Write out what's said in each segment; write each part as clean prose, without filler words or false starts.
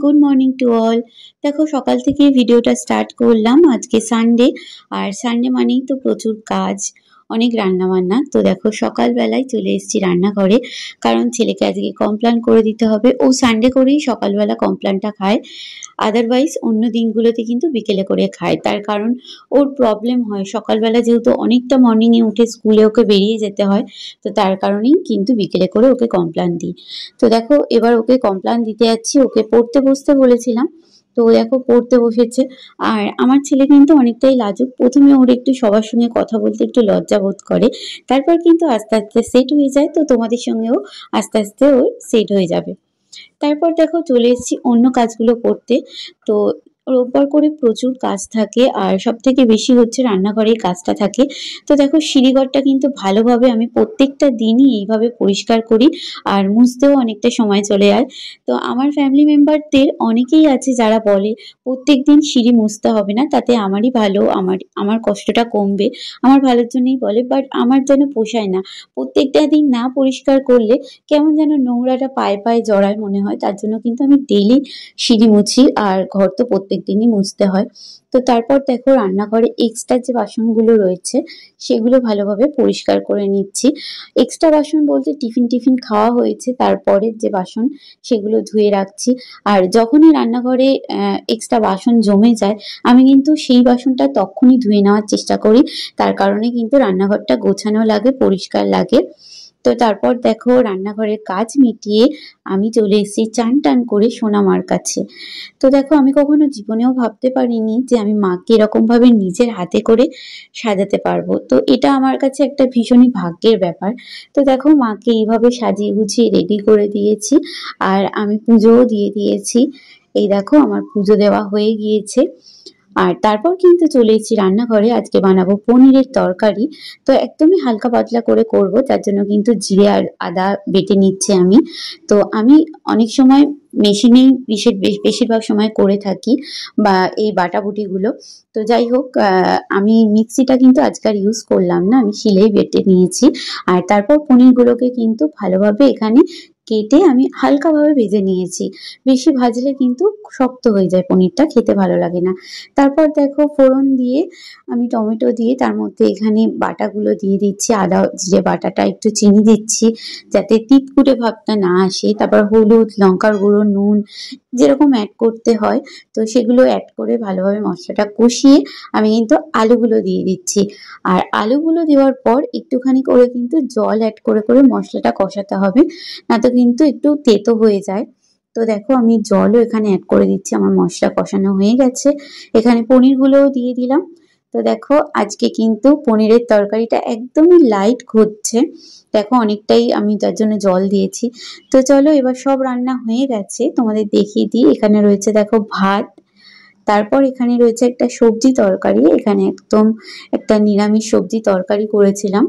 Good morning to all. দেখো সকাল থেকে ভিডিওটা স্টার্ট করলাম। আজকে সানডে, আর সানডে মানেই তো প্রচুর কাজ, অনেক রান্না বান্না। তো দেখো সকালবেলায় চলে এসেছি রান্নাঘরে, কারণ ছেলেকে আজকে কমপ্লান করে দিতে হবে। ও সানডে করেই সকালবেলা কমপ্লানটা খায়, আদারওয়াইজ অন্য দিনগুলোতে কিন্তু বিকেলে করে খায়। তার কারণ ওর প্রবলেম হয় সকালবেলা, যেহেতু অনেকটা মর্নিংয়ে উঠে স্কুলে ওকে বেরিয়ে যেতে হয়, তো তার কারণেই কিন্তু বিকেলে করে ওকে কমপ্লান দিই। তো দেখো এবার ওকে কমপ্লান দিতে যাচ্ছি। ওকে পড়তে বসতে বলেছিলাম, তো দেখো পড়তে বসেছে। আর আমার ছেলে কিন্তু অনেকটাই লাজুক। প্রথমে ওর একটু সবার সঙ্গে কথা বলতে একটু লজ্জা বোধ করে, তারপর কিন্তু আস্তে আস্তে সেট হয়ে যায়। তো তোমাদের সঙ্গেও আস্তে আস্তে ওর সেট হয়ে যাবে। তারপর দেখো চলে এসেছি অন্য কাজগুলো করতে। তো রোববার করে প্রচুর কাজ থাকে, আর সব থেকে বেশি হচ্ছে রান্নাঘরেই কাজটা থাকে। তো দেখো সিঁড়িঘরটা কিন্তু ভালোভাবে আমি প্রত্যেকটা দিনই এইভাবে পরিষ্কার করি, আর মুছতেও অনেকটা সময় চলে যায়। তো আমার ফ্যামিলি মেম্বারদের অনেকেই আছে যারা বলে প্রত্যেক দিন সিঁড়ি মুছতে হবে না, তাতে আমারই ভালো, আমার কষ্টটা কমবে, আমার ভালোর জন্যই বলে। বাট আমার যেন পোষায় না, প্রত্যেকটা দিন না পরিষ্কার করলে কেমন যেন নোংরাটা পায়ে পায়ে জড়ায় মনে হয়। তার জন্য কিন্তু আমি ডেইলি সিঁড়ি মুছি, আর ঘর তো প্রত্যেক দিনই মুছতে হয়। তো তারপর দেখো রান্নাঘরে এক্সট্রা যে বাসনগুলো রয়েছে সেগুলো ভালোভাবে পরিষ্কার করে নিচ্ছি। এক্সট্রা বাসন বলতে টিফিন খাওয়া হয়েছে তারপরের যে বাসন, সেগুলো ধুয়ে রাখছি। আর যখনই রান্নাঘরে এক্সট্রা বাসন জমে যায়, আমি কিন্তু সেই বাসনটা তখনই ধুয়ে নেওয়ার চেষ্টা করি। তার কারণে কিন্তু রান্নাঘরটা গোছানো লাগে, পরিষ্কার লাগে। তো তারপর দেখো রান্নাঘরের কাজ মিটিয়ে আমি চলে এসেছি চান টান করে সোনামার কাছে। তো দেখো আমি কখনো জীবনেও ভাবতে পারিনি যে আমি মাকে এরকম ভাবে নিজের হাতে করে সাজাতে পারবো। তো এটা আমার কাছে একটা ভীষণই ভাগ্যের ব্যাপার। তো দেখো মাকে এইভাবে সাজিয়ে গুছিয়ে রেডি করে দিয়েছি, আর আমি পুজোও দিয়ে দিয়েছি। এই দেখো আমার পুজো দেওয়া হয়ে গিয়েছে। আর তারপর কিন্তু চলে এসেছি রান্নাঘরে। আজকে বানাবো পনিরের তরকারি। তো একদমই হালকা পাতলা করে করব, তার জন্য কিন্তু জিরে আর আদা বেটে নিচ্ছি আমি। তো আমি অনেক সময় মেশিনেই বেশিরভাগ সময় করে থাকি, বা এই বাটাবুটিগুলো। তো যাই হোক, আমি মিক্সিটা কিন্তু আজকাল ইউজ করলাম না, আমি শিলেই বেটে নিয়েছি। আর তারপর পনিরগুলোকে কিন্তু ভালোভাবে এখানে কেটে আমি হালকাভাবে ভেজে নিয়েছি। বেশি ভাজলে কিন্তু শক্ত হয়ে যায়, পনিরটা খেতে ভালো লাগে না। তারপর দেখো ফোড়ন দিয়ে আমি টমেটো দিয়ে তার মধ্যে এখানে বাটাগুলো দিয়ে দিচ্ছি, আদা জিরে বাটাটা, একটু চিনি দিচ্ছি যাতে তিতকুটে ভাবটা না আসে। তারপর হলুদ, লঙ্কার গুঁড়ো, নুন যেরকম অ্যাড করতে হয়, তো সেগুলো অ্যাড করে ভালোভাবে মশলাটা কষিয়ে আমি কিন্তু আলুগুলো দিয়ে দিচ্ছি। আর আলুগুলো দেওয়ার পর একটুখানি করে কিন্তু জল অ্যাড করে করে মশলাটা কষাতে হবে, না তো কিন্তু একটু তেতো হয়ে যায়। তো দেখো আমি জলও এখানে অ্যাড করে দিচ্ছি। আমার মশলা কষানো হয়ে গেছে, এখানে পনিরগুলোও দিয়ে দিলাম। তো দেখো আজকে কিন্তু পনিরের তরকারিটা একদমই লাইট হচ্ছে। দেখো অনেকটাই আমি তার জন্য জল দিয়েছি। তো চলো এবার সব রান্না হয়ে গেছে, তোমাদের দেখিয়ে দিই। এখানে রয়েছে দেখো ভাত, তারপর এখানে রয়েছে একটা সবজি তরকারি, এখানে একদম একটা নিরামিষ সবজি তরকারি করেছিলাম।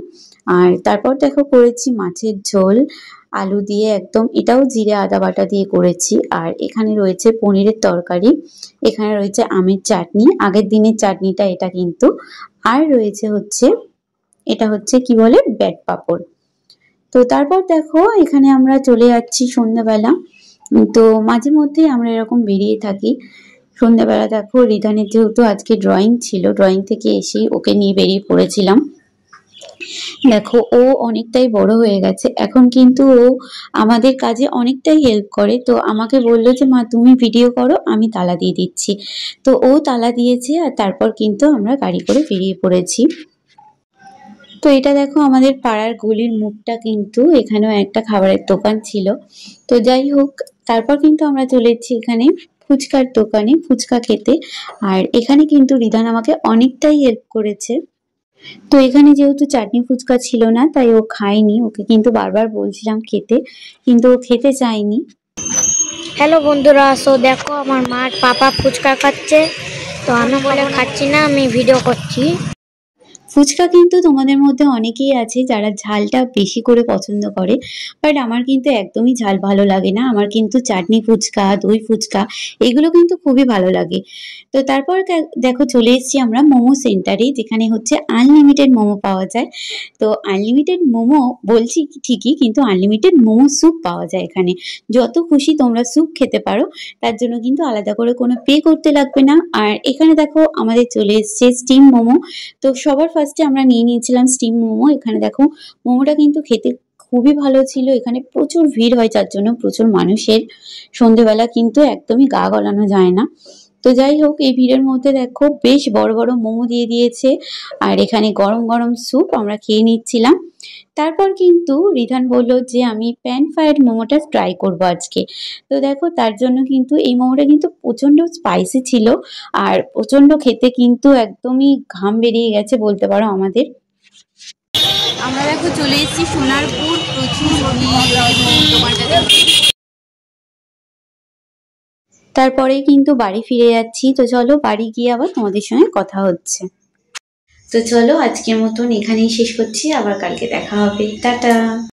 আর তারপর দেখো করেছি মাছের ঝোল আলু দিয়ে, একদম এটাও জিরে আদা বাটা দিয়ে করেছি। আর এখানে রয়েছে পনিরের তরকারি, এখানে রয়েছে আমের চাটনি, আগের দিনের চাটনিটা এটা কিন্তু। আর রয়েছে হচ্ছে, এটা হচ্ছে কি বলে, ব্যাট পাঁপড়। তো তারপর দেখো এখানে আমরা চলে যাচ্ছি সন্ধ্যাবেলা। তো মাঝে মধ্যেই আমরা এরকম বেরিয়ে থাকি। সন্ধ্যাবেলা দেখো রিধানের যেহেতু আজকে ড্রয়িং ছিল, ড্রয়িং থেকে এসেই ওকে নিয়ে বেরিয়ে পড়েছিলাম। দেখো ও অনেকটাই বড় হয়ে গেছে এখন, কিন্তু ও আমাদের কাজে অনেকটাই হেল্প করে। তো আমাকে বললো যে মা তুমি ভিডিও করো, আমি তালা দিয়ে দিচ্ছি। তো ও তালা দিয়েছে, আর তারপর কিন্তু আমরা গাড়ি করে বেরিয়ে পড়েছি। তো এটা দেখো আমাদের পাড়ার গলির মুখটা, কিন্তু এখানেও একটা খাবারের দোকান ছিল। তো যাই হোক, তারপর কিন্তু আমরা চলে এসেছি এখানে ফুচকার দোকানে ফুচকা খেতে। আর এখানে কিন্তু রিধান আমাকে অনেকটাই হেল্প করেছে। তো এখানে যেহেতু চাটনি ফুচকা ছিল না, তাই ও খায়নি। ওকে কিন্তু বারবার বলছিলাম খেতে, কিন্তু ও খেতে চায়নি। হ্যালো বন্ধুরা, সো দেখো আমার মা পাপা ফুচকা খাচ্ছে, তো আমি বলে খাচ্ছি না, আমি ভিডিও করছি। ফুচকা কিন্তু তোমাদের মধ্যে অনেকেই আছে যারা ঝালটা বেশি করে পছন্দ করে, বাট আমার কিন্তু একদমই ঝাল ভালো লাগে না। আমার কিন্তু চাটনি ফুচকা, দই ফুচকা এগুলো কিন্তু খুবই ভালো লাগে। তো তারপর দেখো চলে এসেছি আমরা মোমো সেন্টারে, যেখানে হচ্ছে আনলিমিটেড মোমো পাওয়া যায়। তো আনলিমিটেড মোমো বলছি ঠিকই, কিন্তু আনলিমিটেড মোমো স্যুপ পাওয়া যায় এখানে। যত খুশি তোমরা স্যুপ খেতে পারো, তার জন্য কিন্তু আলাদা করে কোনো পে করতে লাগবে না। আর এখানে দেখো আমাদের চলে এসছে স্টিম মোমো। তো সবার ফার্স্টে আমরা নিয়ে নিয়েছিলাম স্টিম মোমো। এখানে দেখো মোমোটা কিন্তু খেতে খুবই ভালো ছিল। এখানে প্রচুর ভিড় হয়, যার জন্য প্রচুর মানুষের। সন্ধেবেলা কিন্তু একদমই গা গলানো যায় না। তো যাই হোক, এই ভিড়ের মধ্যে দেখো বেশ বড় বড় মোমো দিয়ে দিয়েছে, আর এখানে গরম গরম স্যুপ আমরা খেয়ে নিচ্ছিলাম। তারপর কিন্তু রিধান বললো যে আমি প্যান ফ্রাইড মোমোটা ট্রাই করবো আজকে। তো দেখো তার জন্য কিন্তু এই মোমোটা কিন্তু প্রচন্ড স্পাইসি ছিল, আর প্রচন্ড খেতে কিন্তু একদমই ঘাম বেরিয়ে গেছে বলতে পারো আমাদের। আমরা দেখো চলে এসেছি সোনারপুর, প্রচুর দোকানটাতে। তারপরে কিন্তু বাড়ি ফিরে যাচ্ছি। তো চলো বাড়ি গিয়ে আবার তোমাদের সঙ্গে কথা হচ্ছে। তো চলো আজকের মতন এখানেই শেষ করছি, আবার কালকে দেখা হবে, টাটা।